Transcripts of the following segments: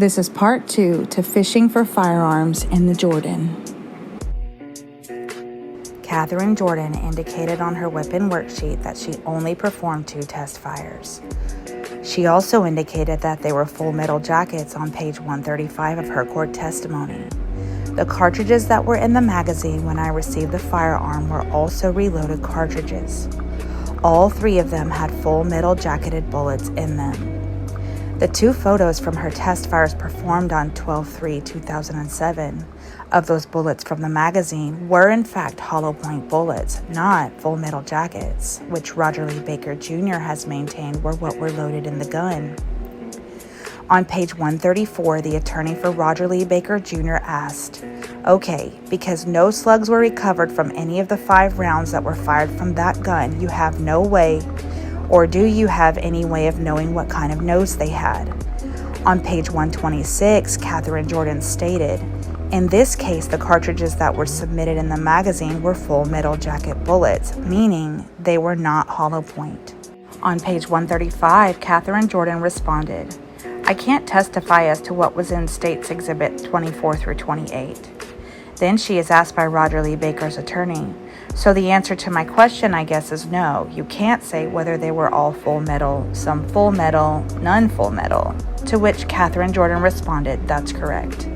This is part 2 to fishing for firearms in the Jordan. Catherine Jordan indicated on her weapon worksheet that she only performed 2 test fires. She also indicated that they were full metal jackets on page 135 of her court testimony. The cartridges that were in the magazine when I received the firearm were also reloaded cartridges. All 3 of them had full metal jacketed bullets in them. The 2 photos from her test fires performed on 12/3/2007 of those bullets from the magazine were in fact hollow point bullets, not full metal jackets, which Roger Lee Baker Jr. has maintained were what were loaded in the gun. On page 134, the attorney for Roger Lee Baker Jr. asked, "Okay, because no slugs were recovered from any of the 5 rounds that were fired from that gun, you have no way, or do you have any way of knowing what kind of nose they had?" On page 126, Catherine Jordan stated, "In this case, the cartridges that were submitted in the magazine were full metal jacket bullets, meaning they were not hollow point." On page 135, Catherine Jordan responded, "I can't testify as to what was in State's Exhibit 24 through 28. Then she is asked by Roger Lee Baker's attorney, "So the answer to my question, I guess, is no. You can't say whether they were all full metal, some full metal, none full metal." To which Catherine Jordan responded, "That's correct."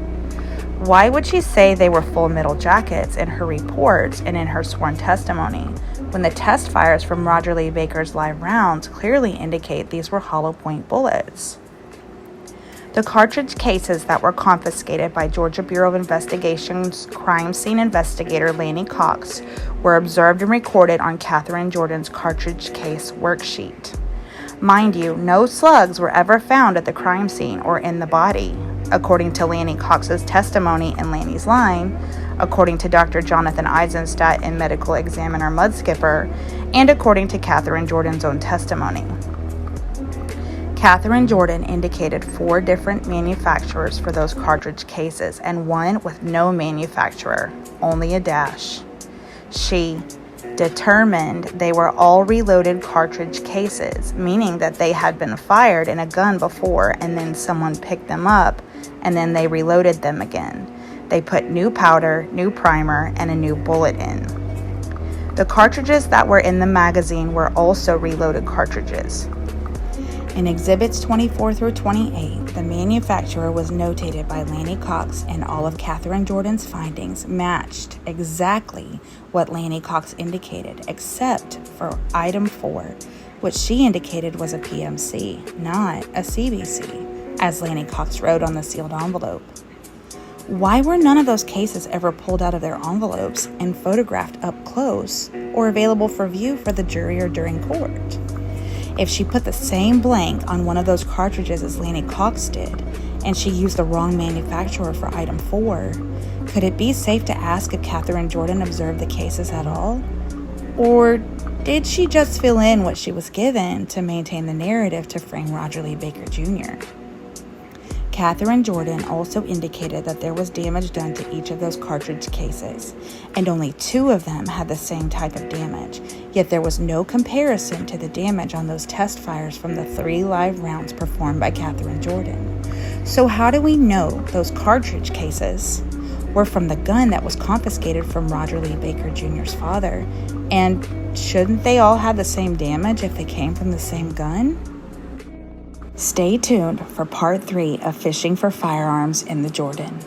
Why would she say they were full metal jackets in her reports and in her sworn testimony when the test fires from Roger Lee Baker's live rounds clearly indicate these were hollow point bullets? The cartridge cases that were confiscated by Georgia Bureau of Investigation's crime scene investigator Lanny Cox were observed and recorded on Catherine Jordan's cartridge case worksheet. Mind you, no slugs were ever found at the crime scene or in the body, according to Lanny Cox's testimony in Lanny's line, according to Dr. Jonathan Eisenstadt and medical examiner Mudskipper, and according to Catherine Jordan's own testimony. Catherine Jordan indicated 4 different manufacturers for those cartridge cases and 1 with no manufacturer, only a dash. She determined they were all reloaded cartridge cases, meaning that they had been fired in a gun before and then someone picked them up and then they reloaded them again. They put new powder, new primer, and a new bullet in. The cartridges that were in the magazine were also reloaded cartridges. In Exhibits 24 through 28, the manufacturer was notated by Lanny Cox, and all of Catherine Jordan's findings matched exactly what Lanny Cox indicated, except for item 4, which she indicated was a PMC, not a CBC, as Lanny Cox wrote on the sealed envelope. Why were none of those cases ever pulled out of their envelopes and photographed up close or available for view for the jury or during court? If she put the same blank on one of those cartridges as Lanny Cox did, and she used the wrong manufacturer for item 4, could it be safe to ask if Catherine Jordan observed the cases at all? Or did she just fill in what she was given to maintain the narrative to frame Roger Lee Baker Jr.? Catherine Jordan also indicated that there was damage done to each of those cartridge cases, and only 2 of them had the same type of damage, yet there was no comparison to the damage on those test fires from the 3 live rounds performed by Catherine Jordan. So how do we know those cartridge cases were from the gun that was confiscated from Roger Lee Baker Jr.'s father? And shouldn't they all have the same damage if they came from the same gun? Stay tuned for part 3 of Fishing for Firearms in the Jordan.